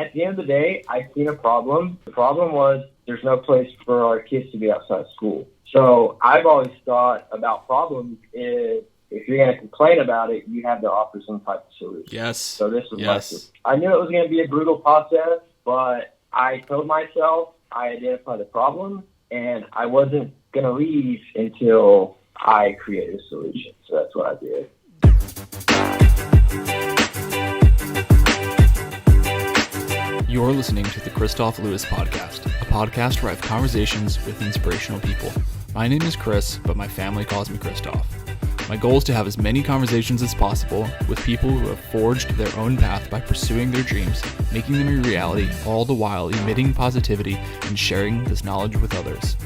at the end of the day, I seen a problem. The problem was there's no place for our kids to be outside school. So I've always thought about problems is if you're going to complain about it, you have to offer some type of solution. Yes. So this was I knew it was going to be a brutal process, but I told myself I identified the problem and I wasn't going to leave until I created a solution. So that's what I did. You're listening to the Kristof Lewis Podcast, a podcast where I have conversations with inspirational people. My name is Chris, but my family calls me Kristof. My goal is to have as many conversations as possible with people who have forged their own path by pursuing their dreams, making them a reality, all the while emitting positivity and sharing this knowledge with others.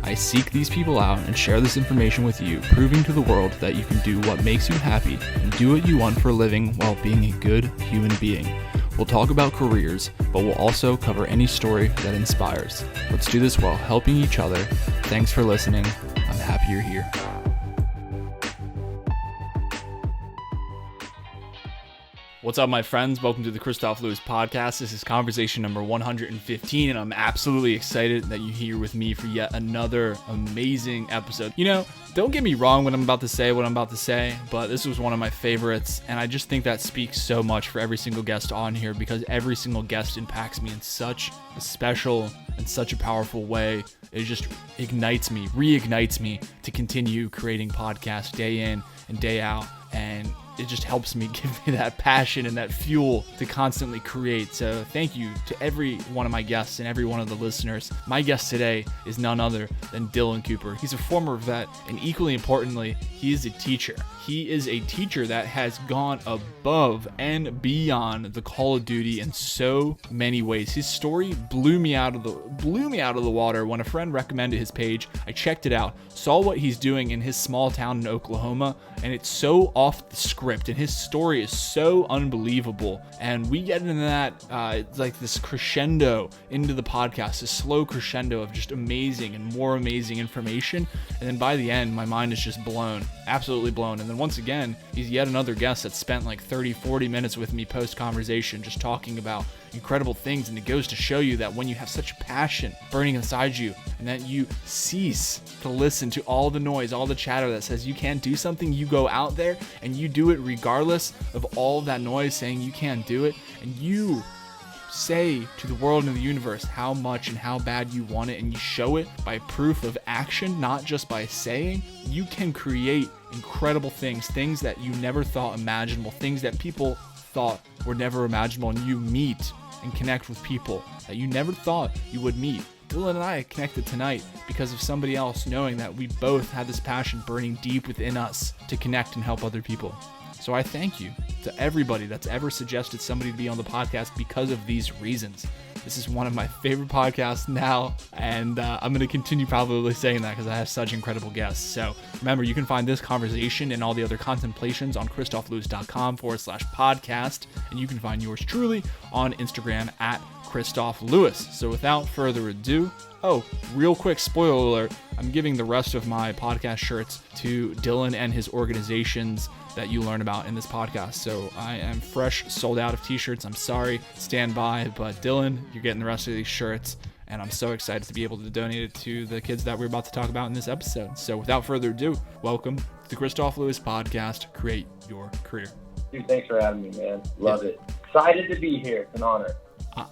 I seek these people out and share this information with you, proving to the world that you can do what makes you happy and do what you want for a living while being a good human being. We'll talk about careers, but we'll also cover any story that inspires. Let's do this while helping each other. Thanks for listening. I'm happy you're here. What's up, my friends? Welcome to the Kristof Lewis Podcast. This is conversation number 115, and I'm absolutely excited that you're here with me for yet another amazing episode. You know, don't get me wrong when I'm about to say, but this was one of my favorites, and I just think that speaks so much for every single guest on here because every single guest impacts me in such a special and such a powerful way. It just reignites me to continue creating podcasts day in and day out, and it just helps me, give me that passion and that fuel to constantly create. So thank you to every one of my guests and every one of the listeners. My guest today is none other than Dillon Cooper. He's a former vet, and equally importantly, he is a teacher. He is a teacher that has gone above and beyond the call of duty in so many ways. His story blew me out of the water when a friend recommended his page. I checked it out, saw what he's doing in his small town in Oklahoma, and it's so off the script, and his story is so unbelievable. And we get into that it's like this crescendo into the podcast, this slow crescendo of just amazing and more amazing information. And then by the end, my mind is just blown, absolutely blown. And then once again, he's yet another guest that spent like 30-40 minutes with me post-conversation just talking about incredible things. And it goes to show you that when you have such passion burning inside you and that you cease to listen to all the noise, all the chatter that says you can't do something, you go out there and you do it regardless of all of that noise saying you can't do it, and you say to the world and the universe how much and how bad you want it, and you show it by proof of action, not just by saying, you can create incredible things that you never thought imaginable, things that people thought were never imaginable, and you meet and connect with people that you never thought you would meet. Dillon and I connected tonight because of somebody else knowing that we both had this passion burning deep within us to connect and help other people. So I thank you to everybody that's ever suggested somebody to be on the podcast because of these reasons. This is one of my favorite podcasts now, and I'm going to continue probably saying that because I have such incredible guests. So remember, you can find this conversation and all the other contemplations on kristoflewis.com/podcast, and you can find yours truly on Instagram at Kristof Lewis. So without further ado, real quick spoiler alert, I'm giving the rest of my podcast shirts to Dillon and his organizations that you learn about in this podcast. So I am fresh, sold out of t-shirts. I'm sorry, stand by, but Dillon, you're getting the rest of these shirts, and I'm so excited to be able to donate it to the kids that we're about to talk about in this episode. So without further ado, welcome to the Kristof Lewis Podcast, Create Your Career. Dude, thanks for having me, man. Love it. Excited to be here. It's an honor.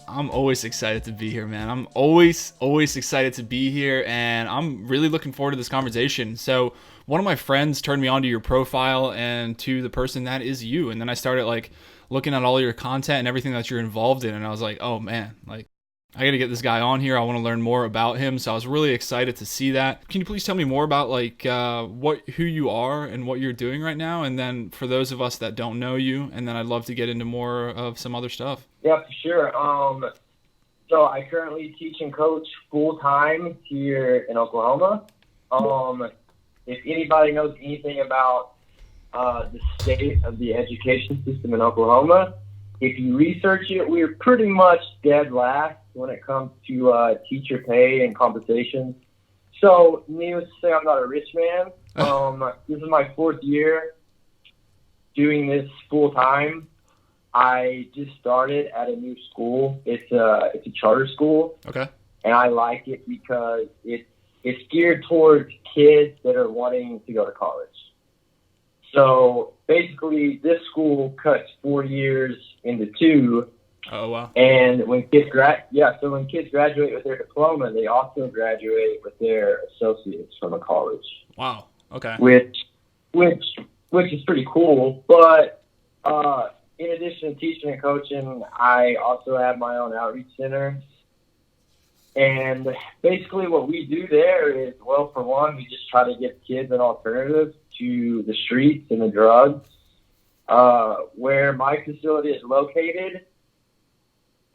I'm always excited to be here, man. I'm always excited to be here, and I'm really looking forward to this conversation. So one of my friends turned me onto your profile and to the person that is you, and then I started like looking at all your content and everything that you're involved in, and I was like, oh man, like I got to get this guy on here. I want to learn more about him. So I was really excited to see that. Can you please tell me more about like who you are and what you're doing right now? And then for those of us that don't know you, and then I'd love to get into more of some other stuff. Yeah, for sure. So I currently teach and coach full-time here in Oklahoma. If anybody knows anything about the state of the education system in Oklahoma, if you research it, we're pretty much dead last when it comes to teacher pay and compensation. So needless to say, I'm not a rich man. This is my 4th year doing this full time. I just started at a new school. It's a charter school. Okay. And I like it because it's geared towards kids that are wanting to go to college. So basically, this school cuts 4 years into 2. Oh wow. And when kids when kids graduate with their diploma, they also graduate with their associates from a college. Wow. Okay. Which is pretty cool. But in addition to teaching and coaching, I also have my own outreach center. And basically what we do there is, well, for one, we just try to give kids an alternative to the streets and the drugs. Where my facility is located,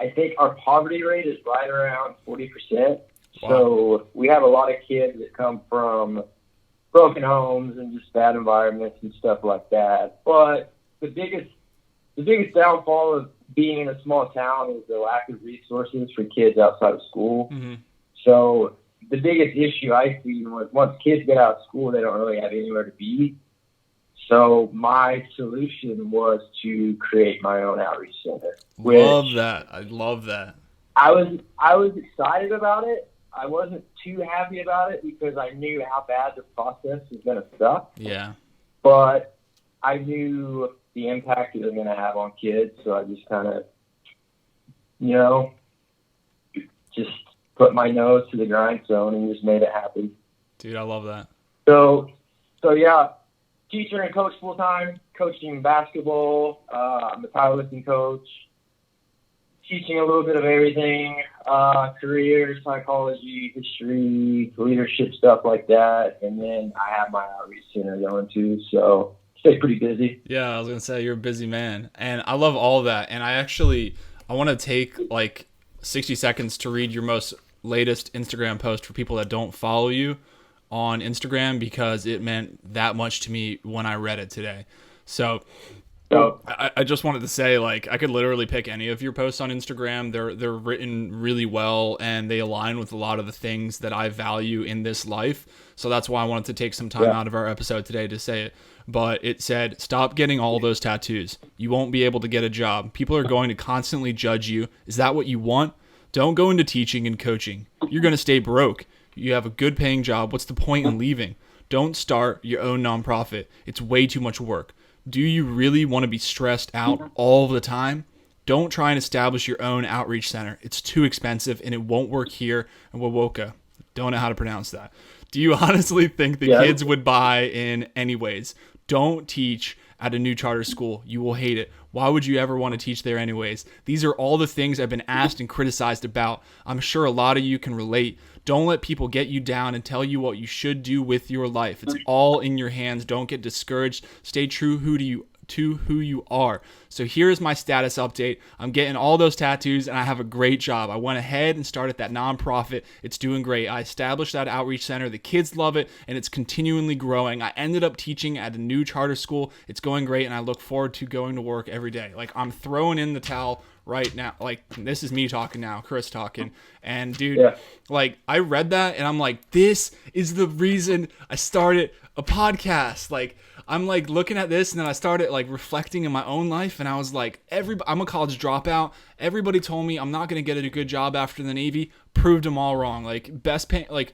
I think our poverty rate is right around 40%. Wow. So we have a lot of kids that come from broken homes and just bad environments and stuff like that. But the biggest downfall of being in a small town is the lack of resources for kids outside of school. Mm-hmm. So the biggest issue I see was once kids get out of school, they don't really have anywhere to be. So my solution was to create my own outreach center. Love that. I love that. I was excited about it. I wasn't too happy about it because I knew how bad the process was going to suck. Yeah. But I knew the impact it was going to have on kids, so I just kind of, just put my nose to the grindstone and just made it happen. Dude, I love that. So yeah, teacher and coach full time, coaching basketball. I'm a powerlifting coach, teaching a little bit of everything, career, psychology, history, leadership, stuff like that. And then I have my outreach center going too, so stay pretty busy. Yeah, I was going to say, you're a busy man. And I love all that. And I want to take like 60 seconds to read your most latest Instagram post for people that don't follow you on Instagram, because it meant that much to me when I read it today. So I just wanted to say, like, I could literally pick any of your posts on Instagram. They're written really well, and they align with a lot of the things that I value in this life. So that's why I wanted to take some time out of our episode today to say it. But it said, stop getting all those tattoos. You won't be able to get a job. People are going to constantly judge you. Is that what you want? Don't go into teaching and coaching. You're going to stay broke. You have a good paying job. What's the point in leaving? Don't start your own nonprofit. It's way too much work. Do you really want to be stressed out all the time? Don't try and establish your own outreach center. It's too expensive and it won't work here in Wowoka. Don't know how to pronounce that. Do you honestly think the kids would buy in anyways? Don't teach at a new charter school. You will hate it. Why would you ever want to teach there anyways? These are all the things I've been asked and criticized about. I'm sure a lot of you can relate. Don't let people get you down and tell you what you should do with your life. It's all in your hands. Don't get discouraged. Stay true to who you are. So here is my status update. I'm getting all those tattoos and I have a great job. I went ahead and started that nonprofit. It's doing great. I established that outreach center. The kids love it and it's continually growing. I ended up teaching at a new charter school. It's going great and I look forward to going to work every day. Like, I'm throwing in the towel right now. Like, this is me talking now, Chris talking. And dude, like, I read that and I'm like, this is the reason I started a podcast. Like, I'm like looking at this and then I started like reflecting in my own life and I was like, I'm a college dropout. Everybody told me I'm not going to get a good job after the Navy. Proved them all wrong. Like, best pay, like,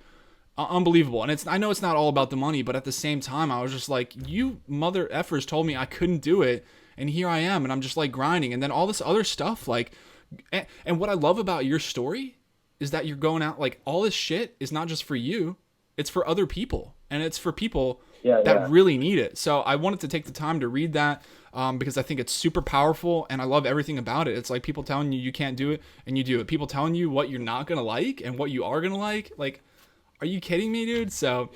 unbelievable. And I know it's not all about the money, but at the same time, I was just like, you mother effers told me I couldn't do it. And here I am. And I'm just like grinding. And then all this other stuff, like, and what I love about your story is that you're going out, like, all this shit is not just for you. It's for other people. And it's for people that really need it. So I wanted to take the time to read that because I think it's super powerful and I love everything about it. It's like people telling you can't do it and you do it. People telling you what you're not going to like and what you are going to like. Like, are you kidding me, dude? So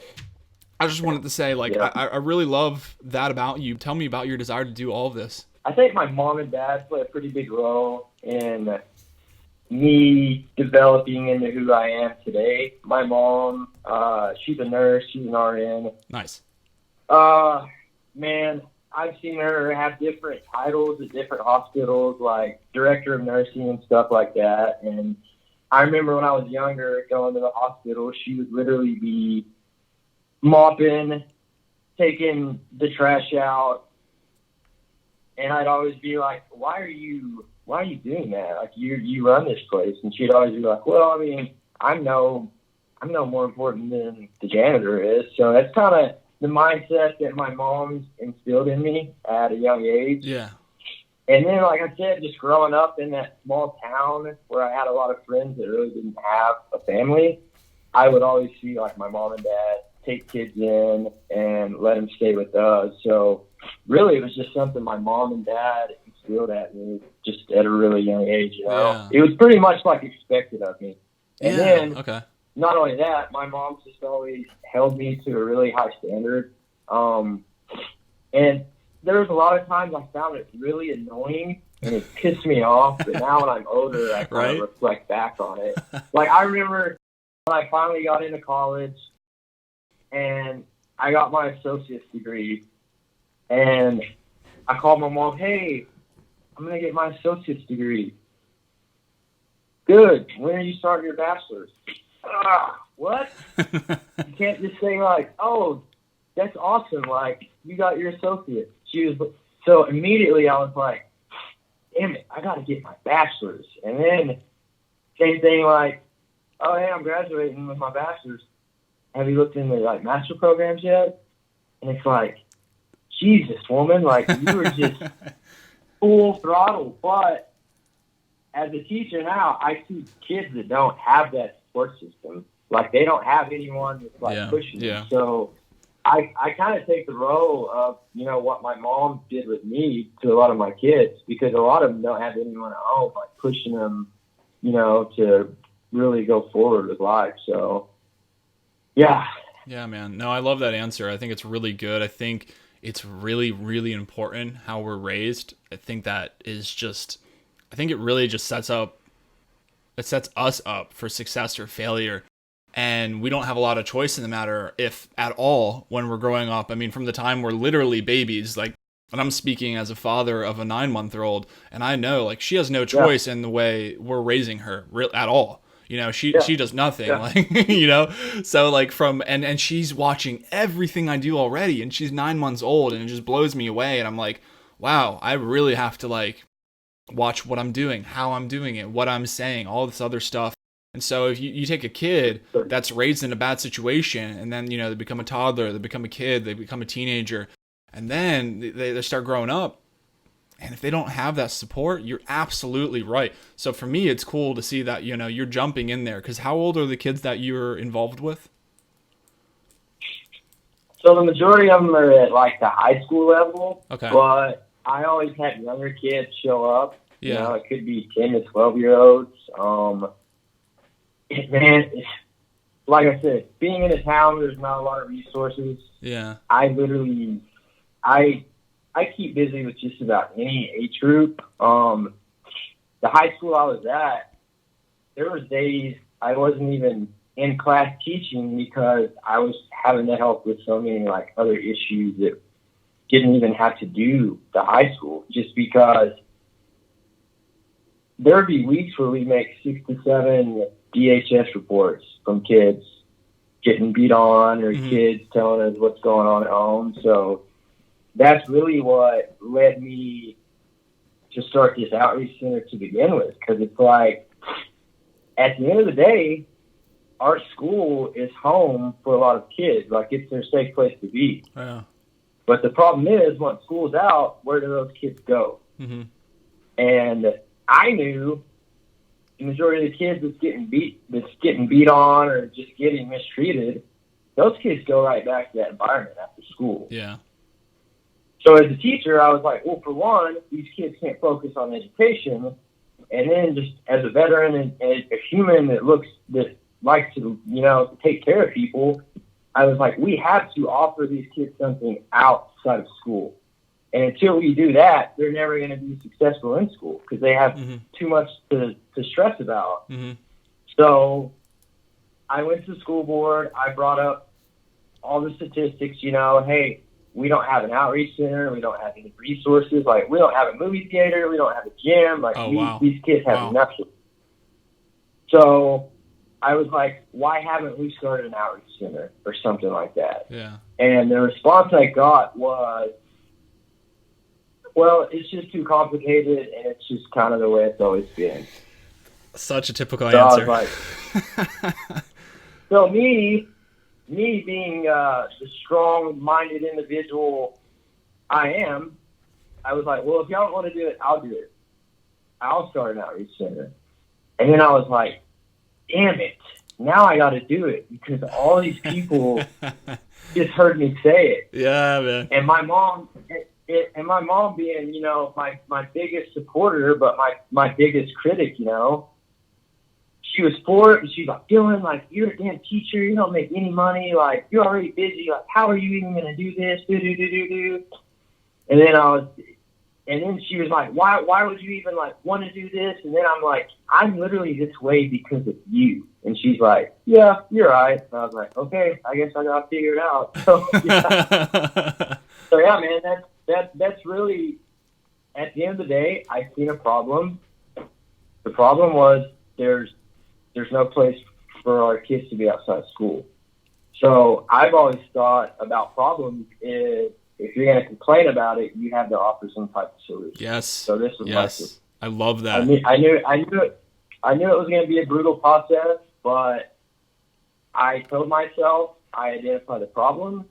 I just wanted to say, like, I really love that about you. Tell me about your desire to do all of this. I think my mom and dad play a pretty big role in me developing into who I am today. My mom, she's a nurse. She's an RN. Nice. Man, I've seen her have different titles at different hospitals, like director of nursing and stuff like that. And I remember when I was younger going to the hospital, she would literally be mopping, taking the trash out, And I'd always be like, why are you doing that? Like, you run this place. And she'd always be like, well, I mean, I'm no more important than the janitor is. So that's kind of the mindset that my mom's instilled in me at a young age. Yeah. And then, like I said, just growing up in that small town where I had a lot of friends that really didn't have a family, I would always see, like, my mom and dad take kids in and let them stay with us. So really, it was just something my mom and dad instilled at me just at a really young age, you know? Yeah. It was pretty much, like, expected of me. And then, okay. not only that, my mom just always held me to a really high standard. And there was a lot of times I found it really annoying and it pissed me off. But now when I'm older, I kind of reflect back on it. Like, I remember when I finally got into college and I got my associate's degree, and I called my mom, hey, I'm going to get my associate's degree. Good. When are you starting your bachelor's? What? You can't just say, like, oh, that's awesome. Like, you got your associate. So immediately I was like, damn it, I got to get my bachelor's. And then same thing, like, oh, hey, I'm graduating with my bachelor's. Have you looked into, like, master programs yet? And it's like, Jesus, woman, like, you were just full throttle. But as a teacher now, I see kids that don't have that support system. Like, they don't have anyone that's, like, pushing them. So I kind of take the role of, you know, what my mom did with me to a lot of my kids, because a lot of them don't have anyone at home, like, pushing them, you know, to really go forward with life. So, yeah. Yeah, man. No, I love that answer. I think it's really good. I think it's really, really important how we're raised. I think it really just sets us up for success or failure. And we don't have a lot of choice in the matter, if at all, when we're growing up. I mean, from the time we're literally babies, like, and I'm speaking as a father of a 9-month-old, and I know, like, she has no choice in the way we're raising her at all. You know, she does nothing, like, you know, so, like, and she's watching everything I do already, and she's 9 months old, and it just blows me away. And I'm like, wow, I really have to, like, watch what I'm doing, how I'm doing it, what I'm saying, all this other stuff. And so if you take a kid that's raised in a bad situation, and then, you know, they become a toddler, they become a kid, they become a teenager, and then they start growing up, and if they don't have that support, you're absolutely right. So for me, it's cool to see that, you know, you're jumping in there. Because how old are the kids that you're involved with? So the majority of them are at, like, the high school level. Okay. But I always had younger kids show up. Yeah. You know, it could be 10 to 12-year-olds. Man, like I said, being in a town, there's not a lot of resources. Yeah. I keep busy with just about any age group. The high school I was at, there was days I wasn't even in class teaching because I was having to help with so many, like, other issues that didn't even have to do the high school, just because there would be weeks where we make 6 to 7 DHS reports from kids getting beat on, or kids telling us what's going on at home. So that's really what led me to start this outreach center to begin with, because it's like, at the end of the day, our school is home for a lot of kids. Like, it's their safe place to be. Yeah. But the problem is, once school's out, where do those kids go? Mm-hmm. And I knew the majority of the kids that's getting beat on or just getting mistreated, those kids go right back to that environment after school. Yeah. So as a teacher, I was like, well, for one, these kids can't focus on education. And then just as a veteran and a human that likes to, you know, take care of people, I was like, we have to offer these kids something outside of school. And until we do that, they're never going to be successful in school because they have too much to stress about. Mm-hmm. So I went to the school board. I brought up all the statistics, you know, hey, we don't have an outreach center. We don't have any resources. Like, we don't have a movie theater. We don't have a gym. Like, these kids have nothing. So I was like, why haven't we started an outreach center or something like that? Yeah. And the response I got was, Well, it's just too complicated, and it's just kind of the way it's always been. Such a typical So answer. I was like, so me being the strong-minded individual I am, I was like, well, if y'all don't want to do it, I'll do it. I'll start an outreach center. And then I was like, damn it. Now I got to do it because all these people just heard me say it. Yeah, man. And my mom, being, you know, my biggest supporter, but my biggest critic, you know, she was for it. And she's like, Dillon, like, you're a damn teacher. You don't make any money. Like, you're already busy. Like, how are you even going to do this? And then she was like, why would you even, like, want to do this? And then I'm like, I'm literally this way because of you. And she's like, yeah, you're right. And I was like, okay, I guess I got to figure it out. So, yeah. So, yeah, man, that's really, at the end of the day, I seen a problem. The problem was there's no place for our kids to be outside school. So I've always thought about problems is, if you're going to complain about it, you have to offer some type of solution. Yes. So this was yes. I love that. I knew it was going to be a brutal process, but I told myself I identified the problem,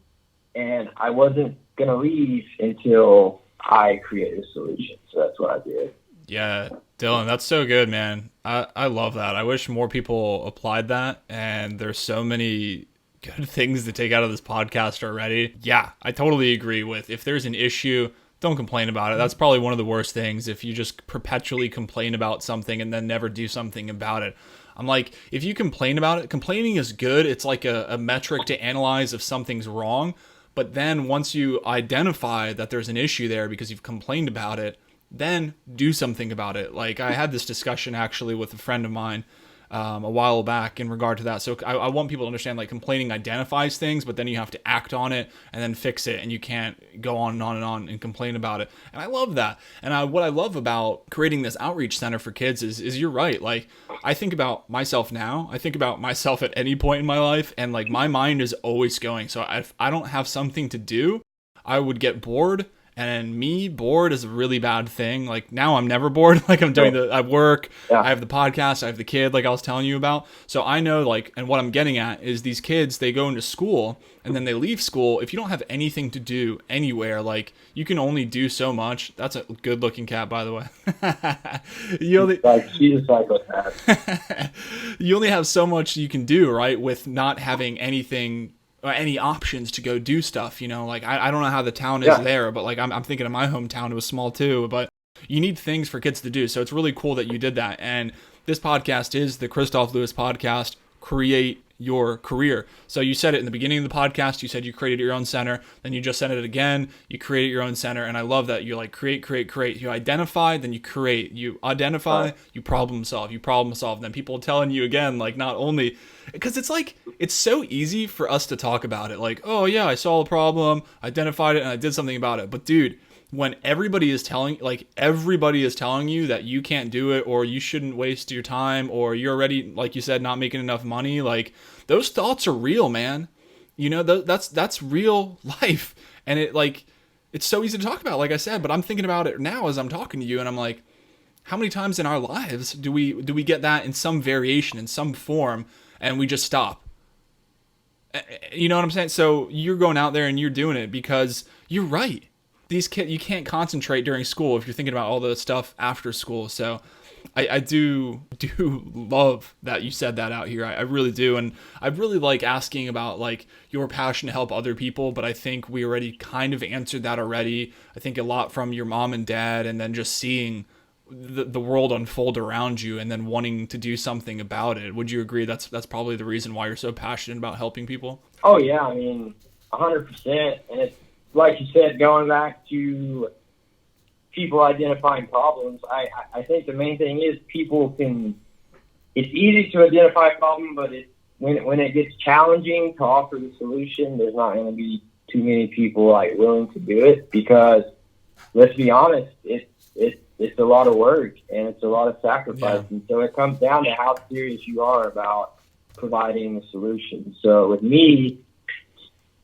and I wasn't going to leave until I created a solution. So that's what I did. Yeah, Dillon, that's so good, man. I love that. I wish more people applied that, and there's so many good things to take out of this podcast already. Yeah, I totally agree with, if there's an issue, don't complain about it. That's probably one of the worst things, if you just perpetually complain about something and then never do something about it. I'm like, if you complain about it, complaining is good. It's like a metric to analyze if something's wrong. But then once you identify that there's an issue there because you've complained about it, then do something about it. Like, I had this discussion actually with a friend of mine a while back in regard to that. So I want people to understand, like, complaining identifies things, but then you have to act on it and then fix it, and you can't go on and on and on and complain about it. And I love that. And what I love about creating this outreach center for kids is you're right. Like, I think about myself now. I think about myself at any point in my life, and, like, my mind is always going. So if I don't have something to do, I would get bored. And bored is a really bad thing. Like, now I'm never bored. Like, I work, yeah. I have the podcast, I have the kid, like I was telling you about. So I know, like, and what I'm getting at is these kids, they go into school and then they leave school. If you don't have anything to do anywhere, like, you can only do so much. That's a good looking cat, by the way. She's a psychopath. You only have so much you can do, right? With not having anything, any options to go do stuff, you know. Like, I don't know how the town is there, but, like, I'm thinking of my hometown. It was small too, but you need things for kids to do. So it's really cool that you did that. And this podcast is the Kristof Lewis podcast, Create Your Career. So you said it in the beginning of the podcast. You said you created your own center. Then you just said it again. You created your own center. And I love that. You're like, create. You identify, then you create. You identify, you problem solve. And then people telling you again, like, not only... Because it's like, it's so easy for us to talk about it. Like, oh yeah, I saw a problem, identified it, and I did something about it. But dude, when everybody is telling you that you can't do it, or you shouldn't waste your time, or you're already, like you said, not making enough money, like, those thoughts are real, man. You know, that's real life. And it's so easy to talk about, like I said, but I'm thinking about it now as I'm talking to you, and I'm like, how many times in our lives do we get that in some variation, in some form, and we just stop? You know what I'm saying? So you're going out there and you're doing it because you're right. These kids, you can't concentrate during school if you're thinking about all the stuff after school. So I do love that you said that out here. I really do. And I really like asking about, like, your passion to help other people, but I think we already kind of answered that already. I think a lot from your mom and dad, and then just seeing the world unfold around you and then wanting to do something about it. Would you agree that's probably the reason why you're so passionate about helping people? Oh yeah, I mean, 100%. And it's like you said, going back to people identifying problems, I think the main thing is it's easy to identify a problem, but when it gets challenging to offer the solution, there's not going to be too many people, like, willing to do it, because let's be honest, it's a lot of work and it's a lot of sacrifice. Yeah. And so it comes down to how serious you are about providing the solution. So with me,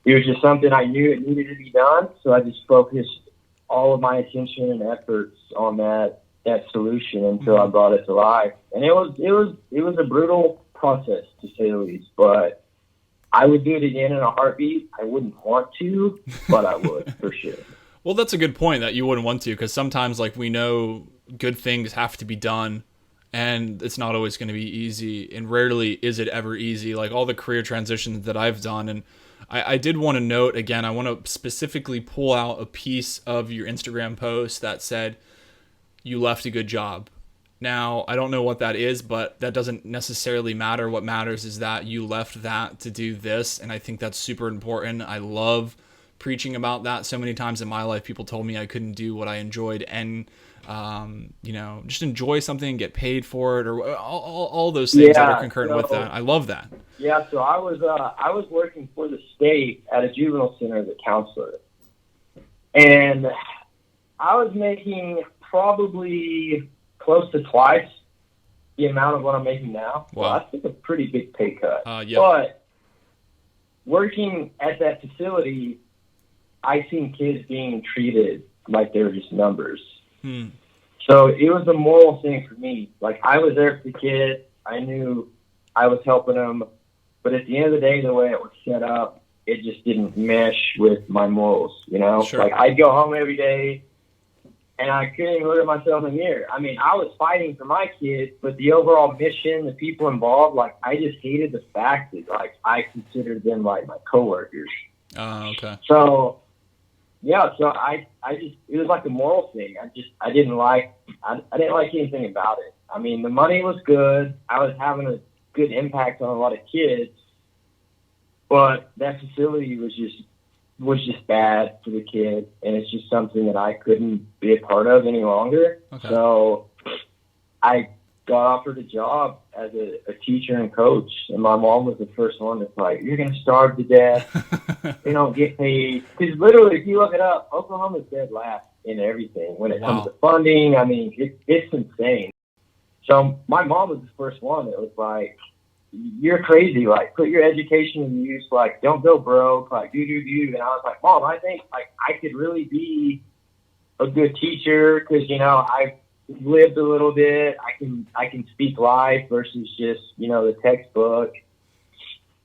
it was just something I knew it needed to be done. So I just focused all of my attention and efforts on that solution until I brought it to life. And it was a brutal process, to say the least, but I would do it again in a heartbeat. I wouldn't want to, but I would for sure. Well, that's a good point that you wouldn't want to, because sometimes, like, we know good things have to be done, and it's not always going to be easy, and rarely is it ever easy. Like, all the career transitions that I've done, and I did want to note, again, I want to specifically pull out a piece of your Instagram post that said, you left a good job. Now, I don't know what that is, but that doesn't necessarily matter. What matters is that you left that to do this, and I think that's super important. I love preaching about that. So many times in my life, people told me I couldn't do what I enjoyed and, just enjoy something and get paid for it, or all those things that are concurrent with that. I love that. Yeah, so I was working for the state at a juvenile center as a counselor, and I was making probably close to twice the amount of what I'm making now. Wow. So I took a pretty big pay cut. Yep. But working at that facility, I seen kids being treated like they were just numbers. So it was a moral thing for me. Like, I was there for the kids. I knew I was helping them. But at the end of the day, the way it was set up, it just didn't mesh with my morals, you know? Sure. Like, I'd go home every day, and I couldn't even look at myself in the mirror. I mean, I was fighting for my kids, but the overall mission, the people involved, like, I just hated the fact that, like, I considered them, like, my coworkers. Okay. So, yeah, so I just, it was like a moral thing. I didn't like anything about it. I mean, the money was good. I was having a good impact on a lot of kids, but that facility was just bad for the kids, and it's just something that I couldn't be a part of any longer. Okay. So I got offered a job as a teacher and coach, and my mom was the first one that's like, you're going to starve to death. They don't get paid. Because literally, if you look it up, Oklahoma's dead last in everything. When it comes to funding, I mean, it's insane. So my mom was the first one that was like, you're crazy. Like, put your education in use. Like, don't go broke. Like, do. And I was like, Mom, I think, like, I could really be a good teacher because, you know, I've lived a little bit. I can speak life versus just, you know, the textbook.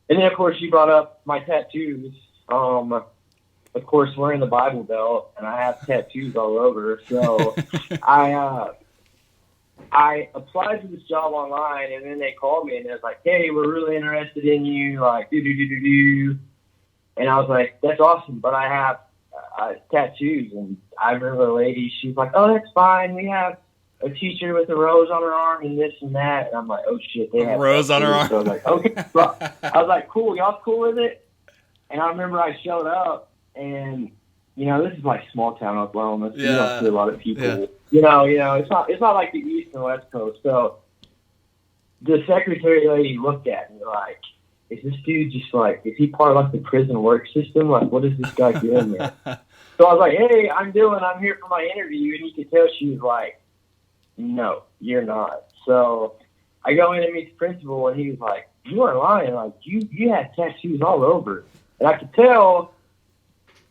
And then, of course, you brought up my tattoos. Of course, we're in the Bible Belt, and I have tattoos all over. So I applied for this job online, and then they called me, and it was like, hey, we're really interested in you, like, do. And I was like, that's awesome, but I have tattoos. And I remember a lady, she was like, oh, that's fine. We have a teacher with a rose on her arm and this and that. And I'm like, oh, shit, they have rose on her arm. So I was like, okay. So I was like, cool, y'all cool with it? And I remember I showed up, and, you know, this is like small town Oklahoma. So you don't see a lot of people. Yeah. You know, it's not like the East and West Coast. So the secretary lady looked at me like, is this dude just like, is he part of like the prison work system? Like, what is this guy doing here? So I was like, hey, I'm here for my interview. And you could tell she was like, no, you're not. So I go in and meet the principal, and he was like, you aren't lying. Like, you had tattoos all over. And I could tell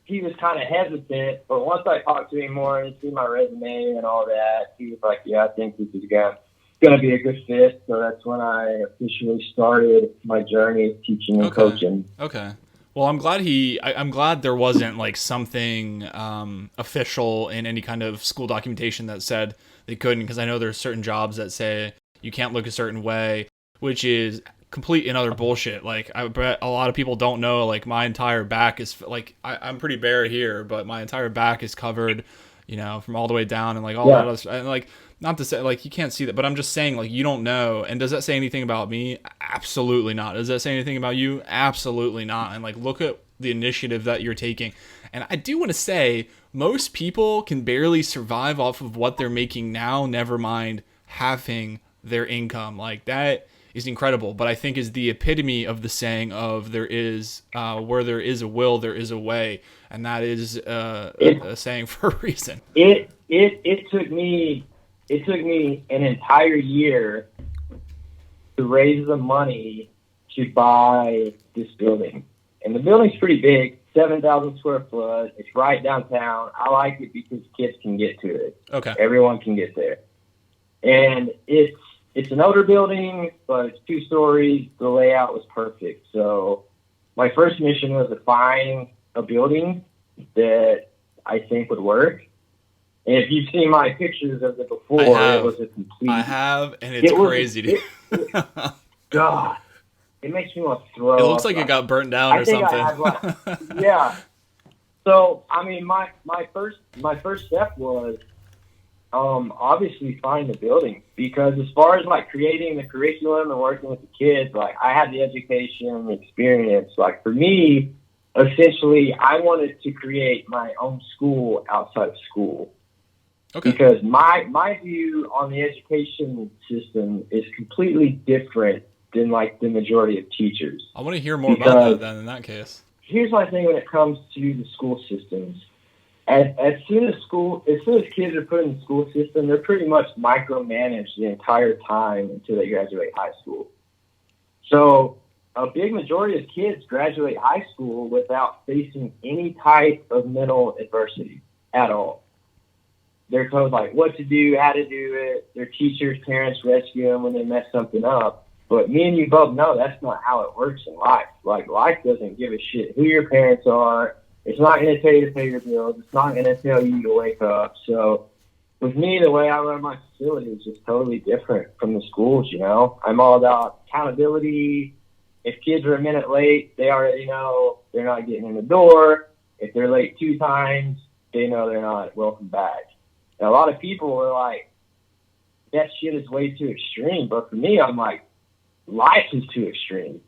he was kind of hesitant, but once I talked to him more and see my resume and all that, he was like, yeah, I think this is going to be a good fit. So that's when I officially started my journey of teaching and coaching. Okay. Well, I'm glad there wasn't like something official in any kind of school documentation that said they couldn't, because I know there's certain jobs that say you can't look a certain way, which is complete and utter bullshit. Like, I bet a lot of people don't know, like, my entire back is like, I'm pretty bare here, but my entire back is covered, you know, from all the way down, and like all that other stuff. And like, not to say like you can't see that, but I'm just saying, like, you don't know. And does that say anything about me? Absolutely not. Does that say anything about you? Absolutely not. And like, look at the initiative that you're taking. And I do want to say, most people can barely survive off of what they're making now, never mind having their income. Like, that is incredible, but I think is the epitome of the saying of there is where there is a will, there is a way, and that is a saying for a reason. It took me an entire year to raise the money to buy this building, and the building's pretty big, 7,000 square foot. It's right downtown. I like it because kids can get to it. Okay. Everyone can get there. And it's an older building, but it's 2 stories. The layout was perfect. So my first mission was to find a building that I think would work. And if you've seen my pictures of it before, it was a complete... I have, and it's crazy, dude. God, it makes me want to throw up. It looks like it got burnt down or something. I had yeah. So, I mean, my first step was obviously find the building, because as far as like creating the curriculum and working with the kids, like I had the education and the experience. Like for me, essentially, I wanted to create my own school outside of school. Okay. Because my view on the education system is completely different than like the majority of teachers. I want to hear more about that then in that case. Here's my thing when it comes to the school systems. As soon as kids are put in the school system, they're pretty much micromanaged the entire time until they graduate high school. So a big majority of kids graduate high school without facing any type of mental adversity at all. They're told like what to do, how to do it. Their teachers, parents rescue them when they mess something up. But me and you both know that's not how it works in life. Like life doesn't give a shit who your parents are. It's not going to tell you to pay your bills. It's not going to tell you to wake up. So with me, the way I run my facility is just totally different from the schools, you know. I'm all about accountability. If kids are a minute late, they already know they're not getting in the door. If they're late 2 times, they know they're not welcome back. And a lot of people are like, that shit is way too extreme. But for me, I'm like, life is too extreme.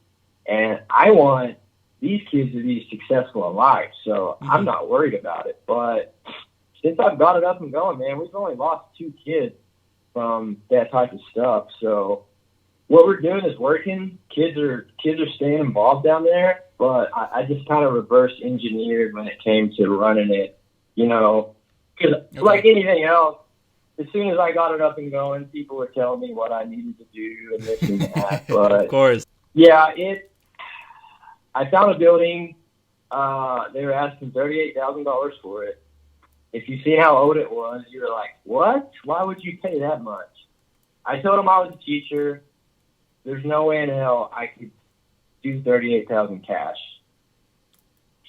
And I want these kids to be successful in life. So I'm not worried about it. But since I've got it up and going, man, we've only lost 2 kids from that type of stuff. So what we're doing is working. Kids are staying involved down there. But I just kind of reverse engineered when it came to running it, you know. Because like anything else, as soon as I got it up and going, people were telling me what I needed to do and this and that. But of course. Yeah, I found a building. They were asking $38,000 for it. If you see how old it was, you were like, what? Why would you pay that much? I told them I was a teacher. There's no way in hell I could do $38,000 cash.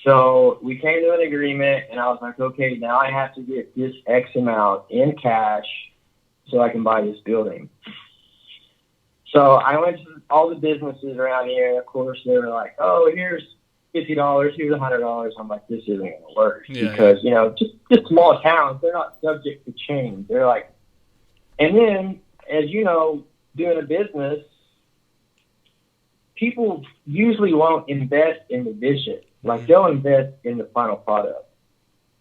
So we came to an agreement, and I was like, okay, now I have to get this X amount in cash so I can buy this building. So I went to all the businesses around here, and of course they were like, oh, here's $50, here's $100. I'm like, this isn't going to work because, you know, just small towns, they're not subject to change. They're like, and then, as you know, doing a business, people usually won't invest in the vision. Like, they'll invest in the final product.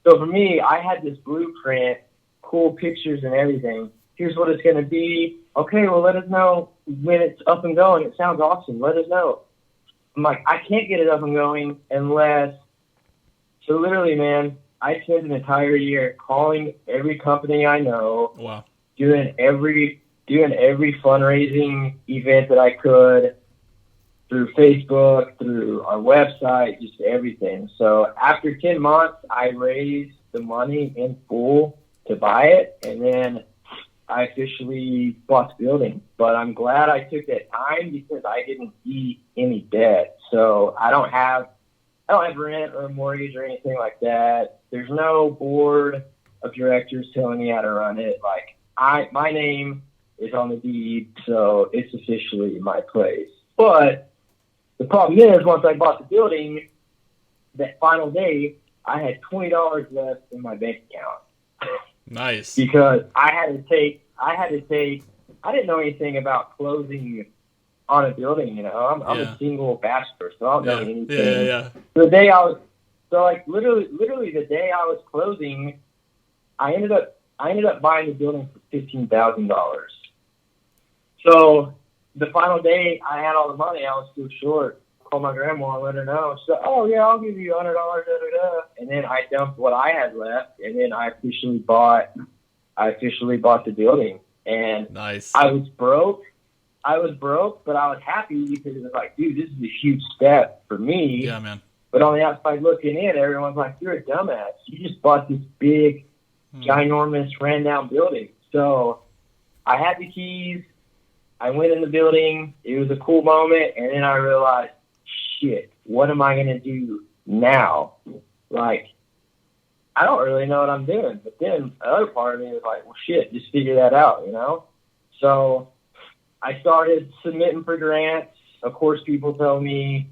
So for me, I had this blueprint, cool pictures and everything. Here's what it's going to be. Okay, well, let us know when it's up and going. It sounds awesome. Let us know. I'm like, I can't get it up and going unless... So literally, man, I spent an entire year calling every company I know. Wow. Doing every fundraising event that I could, through Facebook, through our website, just everything. So after 10 months, I raised the money in full to buy it, and then I officially bought the building. But I'm glad I took that time because I didn't eat any debt. So I don't have rent or a mortgage or anything like that. There's no board of directors telling me how to run it. Like, my name is on the deed, so it's officially my place. But the problem is, once I bought the building, that final day, I had $20 left in my bank account. Nice. Because I didn't know anything about closing on a building, you know. I'm a single bachelor, so I don't know anything. Yeah. Literally the day I was closing, I ended up buying the building for $15,000. So the final day, I had all the money. I was too short. Called my grandma and let her know. She said, oh, yeah, I'll give you $100, And then I dumped what I had left, and then I officially bought the building. And nice. I was broke, but I was happy because it was like, dude, this is a huge step for me. Yeah, man. But on the outside looking in, everyone's like, you're a dumbass. You just bought this big, ginormous, ran down building. So I had the keys. I went in the building. It was a cool moment. And then I realized, shit, what am I going to do now? Like, I don't really know what I'm doing. But then another part of me was like, well, shit, just figure that out, you know? So I started submitting for grants. Of course, people tell me,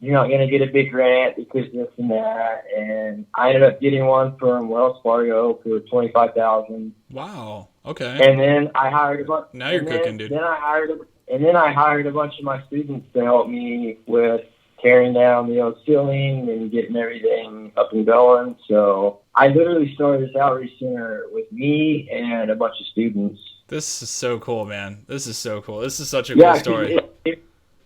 you're not going to get a big grant because this and that. And I ended up getting one from Wells Fargo for $25,000. Wow. Okay. And then I hired a bunch. Now you're cooking, dude. Then I hired a bunch of my students to help me with tearing down the old ceiling and getting everything up and going. So I literally started this outreach center with me and a bunch of students. This is so cool, man. This is so cool. This is such a cool story.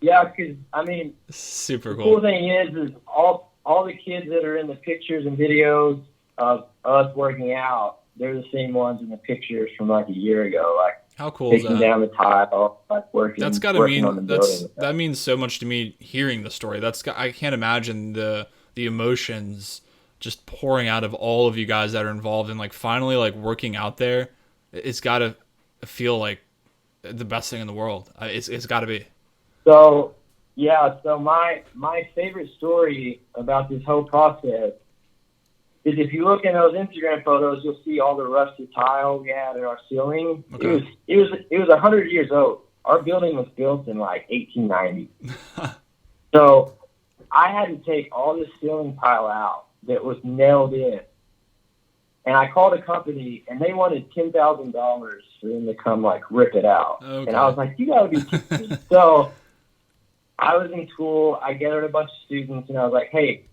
Because, I mean, super cool. The cool thing is all the kids that are in the pictures and videos of us working out, they're the same ones in the pictures from like a year ago. Like, how cool is that? Taking down the tile, like working. That's got to mean that means so much to me hearing the story. I can't imagine the emotions just pouring out of all of you guys that are involved in like finally like working out there. It's got to feel like the best thing in the world. It's got to be. So my favorite story about this whole process is if you look in those Instagram photos, you'll see all the rusted tile we had in our ceiling. Okay. It was 100 years old. Our building was built in like 1890. So I had to take all this ceiling tile out that was nailed in. And I called a company, and they wanted $10,000 for them to come, like, rip it out. Okay. And I was like, you got to be kidding me. So I was in school. I gathered a bunch of students, and I was like, hey,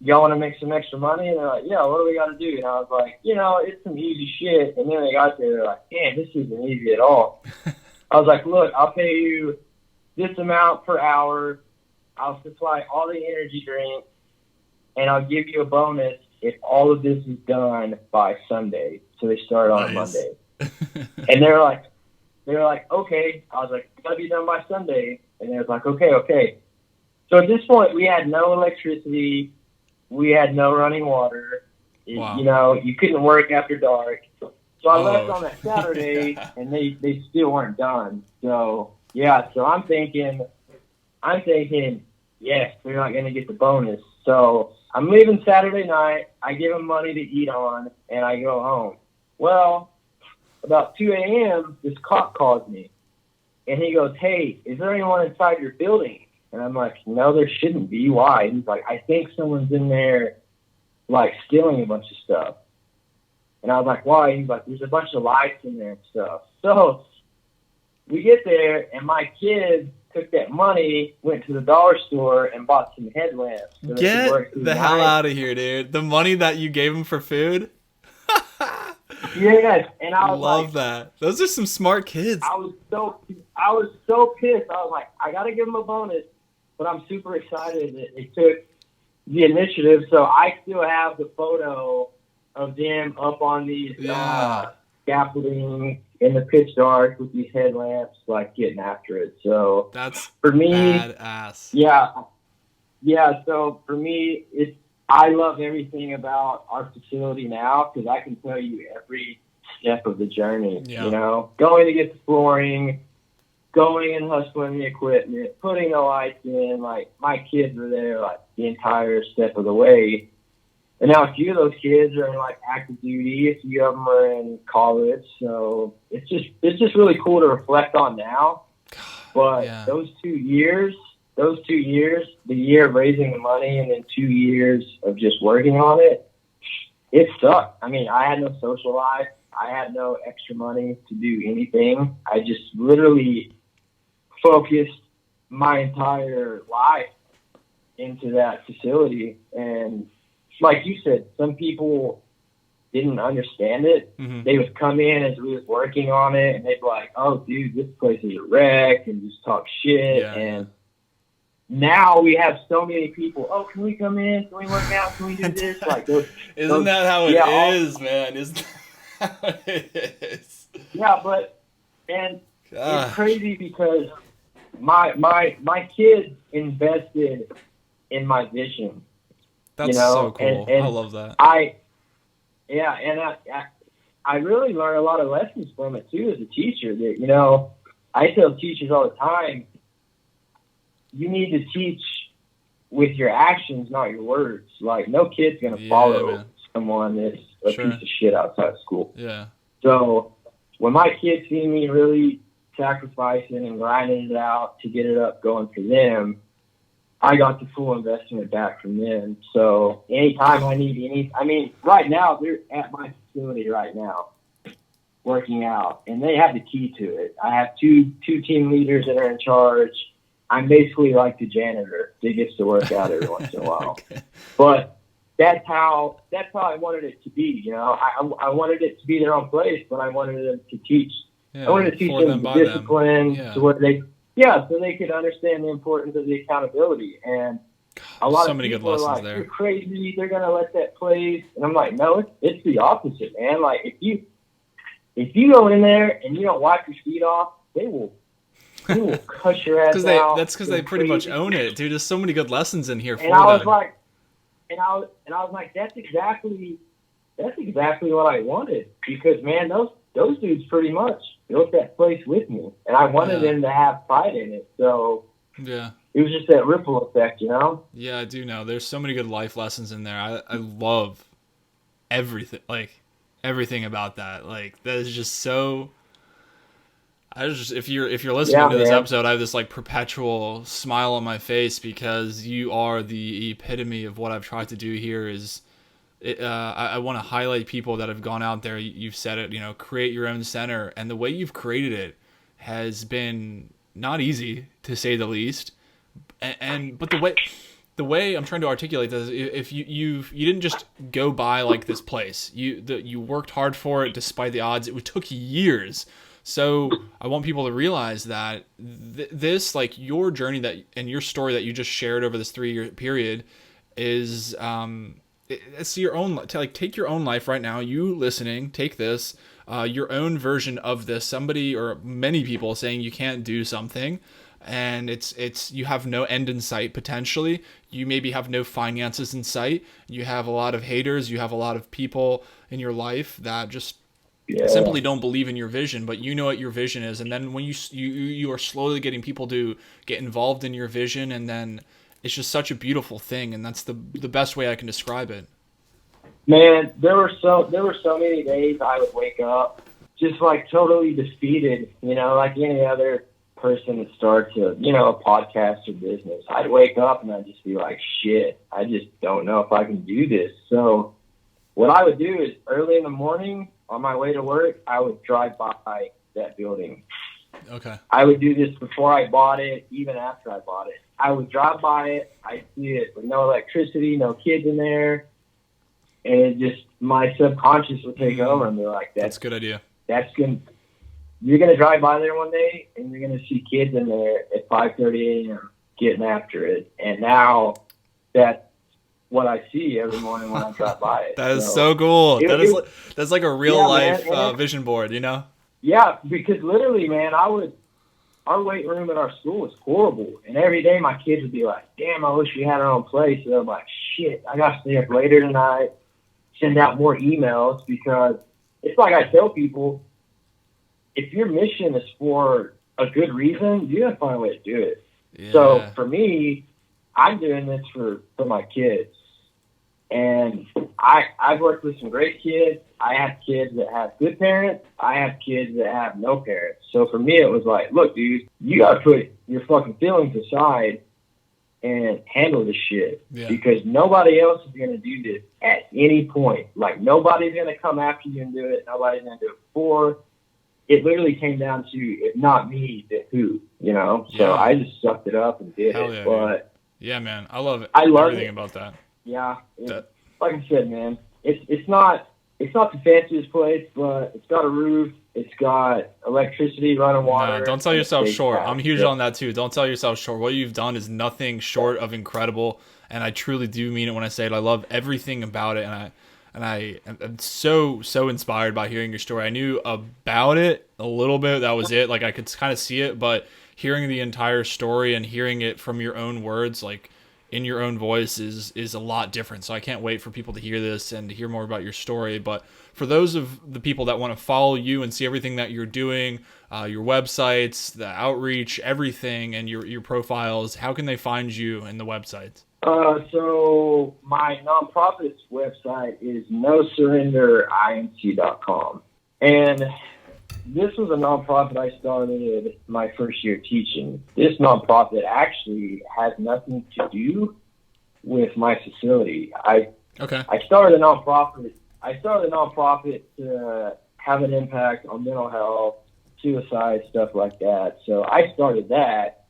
y'all want to make some extra money? And they're like, yeah, what do we got to do? And I was like, it's some easy shit. And then they got there, they're like, man, this isn't easy at all. I was like, look, I'll pay you this amount per hour. I'll supply all the energy drinks, and I'll give you a bonus if all of this is done by Sunday. So they started on a Monday. And they were like, okay. I was like, it's got to be done by Sunday. And they was like, okay. So at this point, we had no electricity. We had no running water. Wow. You couldn't work after dark. So I left on that Saturday, and they still weren't done. So, yeah, so I'm thinking, yes, they're not going to get the bonus. So I'm leaving Saturday night. I give them money to eat on, and I go home. Well, about 2 a.m., this cop calls me, and he goes, hey, is there anyone inside your building? And I'm like, no, there shouldn't be. Why? He's like, I think someone's in there, like, stealing a bunch of stuff. And I was like, why? He's like, there's a bunch of lights in there and stuff. So we get there, and my kids took that money, went to the dollar store, and bought some headlamps. So get the hell out of here, dude. The money that you gave them for food? Yes, and I was love that. Those are some smart kids. I was so pissed. I was like, I got to give them a bonus, but I'm super excited that they took the initiative. So I still have the photo of them up on these scaffolding in the pitch dark with these headlamps, like getting after it. So that's for me, badass. Yeah. So for me, I love everything about our facility now because I can tell you every step of the journey. Yeah. Going to get the flooring, going and hustling the equipment, putting the lights in. Like my kids were there like the entire step of the way. And now a few of those kids are in like active duty. A few of them are in college. So it's just really cool to reflect on now. But yeah. Those 2 years, the year of raising the money and then 2 years of just working on it sucked. I mean, I had no social life. I had no extra money to do anything. I just literally focused my entire life into that facility. And like you said, some people didn't understand it. Mm-hmm. They would come in as we was working on it, and they'd be like, oh, dude, this place is a wreck, and just talk shit. Yeah. And now we have so many people, oh, can we come in? Can we work out? Can we do this? Like, Isn't that how it is, man? Isn't that how it is? Yeah, it's crazy because my kids invested in my vision. That's so cool. and I love that. I really learned a lot of lessons from it too as a teacher. That I tell teachers all the time, you need to teach with your actions, not your words. Like, no kid's gonna follow someone that's a piece of shit outside of school. Yeah. So when my kids see me really sacrificing and grinding it out to get it up going for them, I got the full investment back from them. So anytime I need right now they're at my facility right now working out, and they have the key to it. I have two team leaders that are in charge. I'm basically like the janitor that gets to work out every once in a while. Okay. But that's how I wanted it to be. I wanted it to be their own place, but I wanted them to teach. I wanted to teach them the discipline to where so they could understand the importance of the accountability. And a lot of people are like, "You're crazy. They're gonna let that place." And I'm like, "No, it's the opposite, man. Like, if you go in there and you don't wipe your feet off, they will cuss your ass out." That's because they pretty much own it, dude. There's so many good lessons in here for them. And I was like, that's exactly what I wanted, because man, those dudes pretty much built that place with me, and I wanted them to have pride in it. So yeah, it was just that ripple effect, Yeah, I do know. There's so many good life lessons in there. I love everything about that. Like, that is just so. If you're listening to this episode, I have this like perpetual smile on my face, because you are the epitome of what I've tried to do here. I want to highlight people that have gone out there. You've said it, create your own center, and the way you've created it has been not easy, to say the least. But the way I'm trying to articulate this, if you didn't just go by like this place, you worked hard for it despite the odds. It took years. So I want people to realize that this, like, your journey and your story that you just shared over this 3-year period is it's your own. Take your own life right now. You listening, take this, your own version of this. Somebody or many people saying you can't do something, and it's you have no end in sight potentially. You maybe have no finances in sight. You have a lot of haters. You have a lot of people in your life that just simply don't believe in your vision, but you know what your vision is. And then when you are slowly getting people to get involved in your vision, and then it's just such a beautiful thing. And that's the best way I can describe it. Man, there were so many days I would wake up just like totally defeated, like any other person that starts a podcast or business. I'd wake up and I'd just be like, shit, I just don't know if I can do this. So what I would do is early in the morning, on my way to work, I would drive by that building. Okay. I would do this before I bought it, even after I bought it. I would drive by it. I'd see it with no electricity, no kids in there. And it just, my subconscious would take over and be like, that's a good idea. You're going to drive by there one day and you're going to see kids in there at 5:30 a.m. getting after it. And now that's what I see every morning when I drive by it. That is so cool. That's like a real life vision board, Yeah, because literally, man, our weight room at our school was horrible, and every day my kids would be like, "Damn, I wish we had our own place." And I'm like, "Shit, I got to stay up later tonight, send out more emails," because it's like I tell people, if your mission is for a good reason, you gotta find a way to do it. Yeah. So for me, I'm doing this for my kids. And I've worked with some great kids. I have kids that have good parents. I have kids that have no parents. So for me, it was like, look, dude, you got to put your fucking feelings aside and handle this shit. Yeah. Because nobody else is going to do this at any point. Like, nobody's going to come after you and do it. Nobody's going to do it before. It literally came down to, if not me, then who, So yeah. I just sucked it up and did it. But yeah, man, I love it. I love everything it. about that. Yeah, like I said, man, it's not the fanciest place, but it's got a roof, it's got electricity, running water. No, don't sell yourself short. I'm huge on that too. Don't sell yourself short. What you've done is nothing short of incredible, and I truly do mean it when I say it. I love everything about it, and I am so inspired by hearing your story. I knew about it a little bit. That was it. Like, I could kind of see it, but hearing the entire story and hearing it from your own words, like, in your own voice is a lot different. So I can't wait for people to hear this and to hear more about your story. But for those of the people that want to follow you and see everything that you're doing, your websites, the outreach, everything, and your profiles, how can they find you in the websites? So my nonprofit's website is nosurrenderinc.com. And this was a nonprofit I started my first year teaching. This nonprofit actually has nothing to do with my facility. I started a nonprofit. To have an impact on mental health, suicide, stuff like that. So I started that.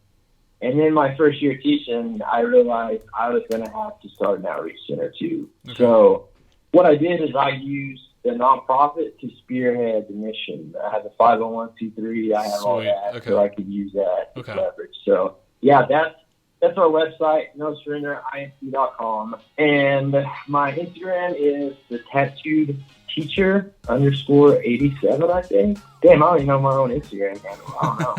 And then my first year teaching, I realized I was going to have to start an outreach center too. Okay. So what I did is I used the nonprofit to spearhead the mission. I have a 501c3. I have all that, so I could use that to leverage. So yeah, that's our website, nosurrenderinc.com. And my Instagram is the tattooed teacher _87, I think. Damn, I don't even know my own Instagram handle. I don't know.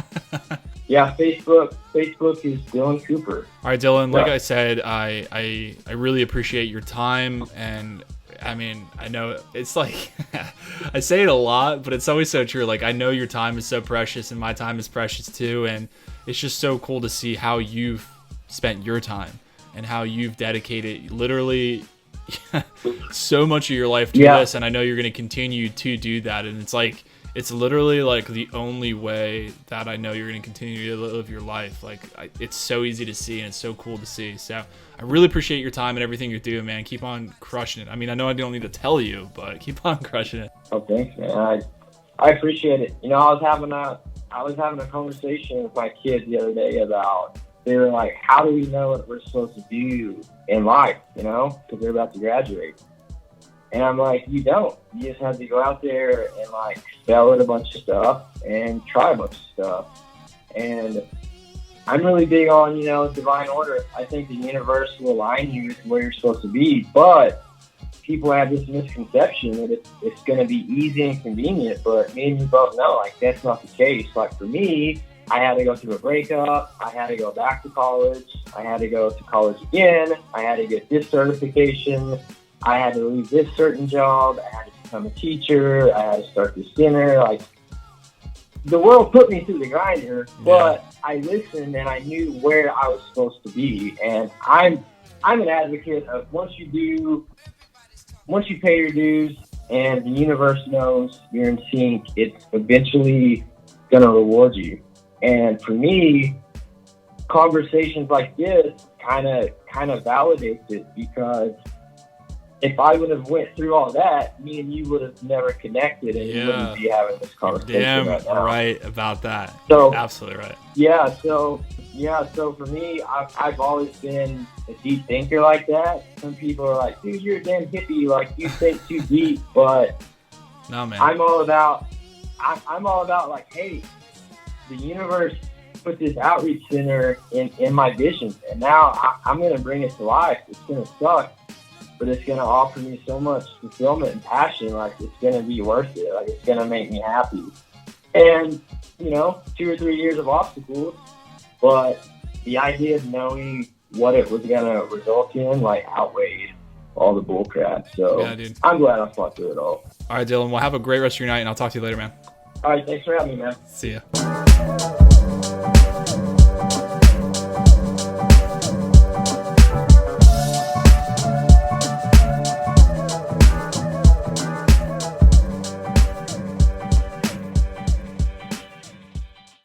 Yeah, Facebook is Dillon Cooper. All right, Dillon, like I said, I really appreciate your time. And I mean, I know it's like, I say it a lot, but it's always so true. Like, I know your time is so precious and my time is precious too. And it's just so cool to see how you've spent your time and how you've dedicated literally so much of your life to this. And I know you're going to continue to do that. And it's literally like the only way that I know you're going to continue to live your life. Like, it's so easy to see and it's so cool to see. So I really appreciate your time and everything you're doing, man. Keep on crushing it. I mean, I know I don't need to tell you, but keep on crushing it. Oh, thanks, man. I appreciate it. You know, I was having a conversation with my kids the other day about, they were like, how do we know what we're supposed to do in life, you know, because they're about to graduate. And I'm like, you don't. You just have to go out there and, like, spell it a bunch of stuff and try a bunch of stuff. And I'm really big on, you know, divine order. I think the universe will align you with where you're supposed to be. But people have this misconception that it's going to be easy and convenient. But me and you both know, like, that's not the case. Like, for me, I had to go through a breakup. I had to go back to college. I had to go to college again. I had to get this certification. I had to leave this certain job. I had to become a teacher. I had to start this dinner. Like, the world put me through the grinder, but I listened and I knew where I was supposed to be. And I'm an advocate of once you pay your dues and the universe knows you're in sync, it's eventually going to reward you. And for me, conversations like this kind of validates it, because if I would have went through all that, me and you would have never connected, and you wouldn't be having this conversation right now. Right about that. So absolutely right. So for me, I've always been a deep thinker like that. Some people are like, dude, you're a damn hippie, like, you think too deep. But no, man. I'm all about like, hey, the universe put this outreach center in my vision, and now I'm going to bring it to life. It's going to suck, but it's going to offer me so much fulfillment and passion. Like, it's going to be worth it. Like, it's going to make me happy. And, you know, 2 or 3 years of obstacles, but the idea of knowing what it was going to result in, like, outweighed all the bull crap. So I'm glad I fought through it all. All right, Dillon. Well, have a great rest of your night, and I'll talk to you later, man. All right. Thanks for having me, man. See ya.